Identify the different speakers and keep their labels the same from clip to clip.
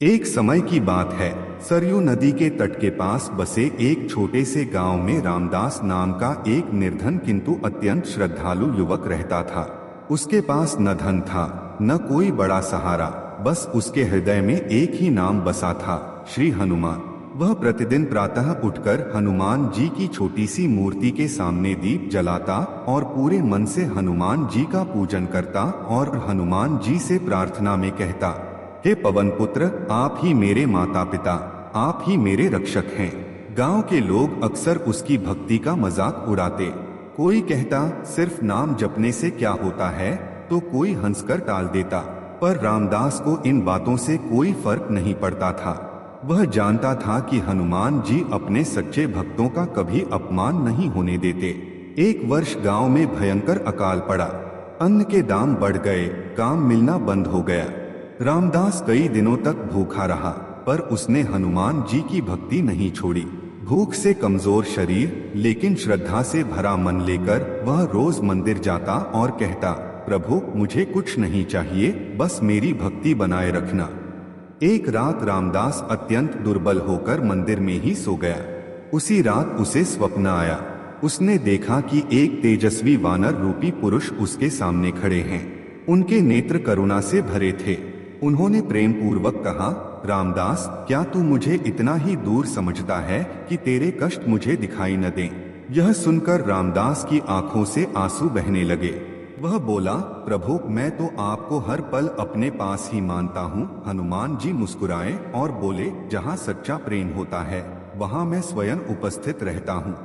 Speaker 1: एक समय की बात है। सरयू नदी के तट के पास बसे एक छोटे से गांव में रामदास नाम का एक निर्धन किंतु अत्यंत श्रद्धालु युवक रहता था। उसके पास न धन था, न कोई बड़ा सहारा, बस उसके हृदय में एक ही नाम बसा था, श्री हनुमान। वह प्रतिदिन प्रातः उठकर हनुमान जी की छोटी सी मूर्ति के सामने दीप जलाता और पूरे मन से हनुमान जी का पूजन करता और हनुमान जी से प्रार्थना में कहता, हे पवन पुत्र, आप ही मेरे माता पिता, आप ही मेरे रक्षक हैं। गांव के लोग अक्सर उसकी भक्ति का मजाक उड़ाते। कोई कहता सिर्फ नाम जपने से क्या होता है, तो कोई हंसकर टाल देता। पर रामदास को इन बातों से कोई फर्क नहीं पड़ता था। वह जानता था कि हनुमान जी अपने सच्चे भक्तों का कभी अपमान नहीं होने देते। एक वर्ष गांव में भयंकर अकाल पड़ा। अन्न के दाम बढ़ गए, काम मिलना बंद हो गया। रामदास कई दिनों तक भूखा रहा, पर उसने हनुमान जी की भक्ति नहीं छोड़ी। भूख से कमजोर शरीर लेकिन श्रद्धा से भरा मन लेकर वह रोज मंदिर जाता और कहता, प्रभु मुझे कुछ नहीं चाहिए, बस मेरी भक्ति बनाए रखना। एक रात रामदास अत्यंत दुर्बल होकर मंदिर में ही सो गया। उसी रात उसे स्वप्न आया। उसने देखा कि एक तेजस्वी वानर रूपी पुरुष उसके सामने खड़े हैं। उनके नेत्र करुणा से भरे थे। उन्होंने प्रेम पूर्वक कहा, रामदास, क्या तू मुझे इतना ही दूर समझता है कि तेरे कष्ट मुझे दिखाई न दें? यह सुनकर रामदास की आंखों से आंसू बहने लगे। वह बोला, प्रभु मैं तो आपको हर पल अपने पास ही मानता हूँ। हनुमान जी मुस्कुराए और बोले, जहाँ सच्चा प्रेम होता है वहाँ मैं स्वयं उपस्थित रहता हूँ।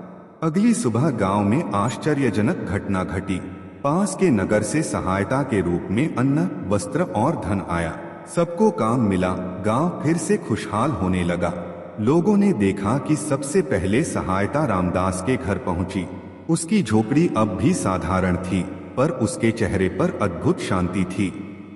Speaker 1: अगली सुबह गांव में आश्चर्यजनक घटना घटी। पास के नगर से सहायता के रूप में अन्न, वस्त्र और धन आया। सबको काम मिला। गांव फिर से खुशहाल होने लगा। लोगों ने देखा कि सबसे पहले सहायता रामदास के घर पहुंची। उसकी झोपड़ी अब भी साधारण थी, पर उसके चेहरे पर अद्भुत शांति थी।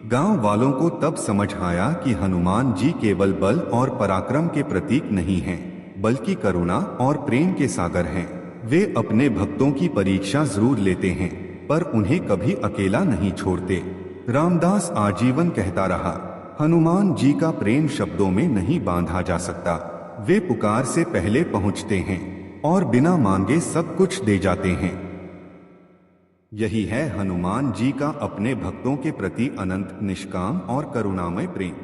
Speaker 1: गांव वालों को तब समझ आया कि हनुमान जी केवल बल और पराक्रम के प्रतीक नहीं हैं, बल्कि करुणा और प्रेम के सागर हैं। वे अपने भक्तों की परीक्षा जरूर लेते हैं, पर उन्हें कभी अकेला नहीं छोड़ते। रामदास आजीवन कहता रहा, हनुमान जी का प्रेम शब्दों में नहीं बांधा जा सकता। वे पुकार से पहले पहुंचते हैं और बिना मांगे सब कुछ दे जाते हैं। यही है हनुमान जी का अपने भक्तों के प्रति अनंत, निष्काम और करुणामय प्रेम।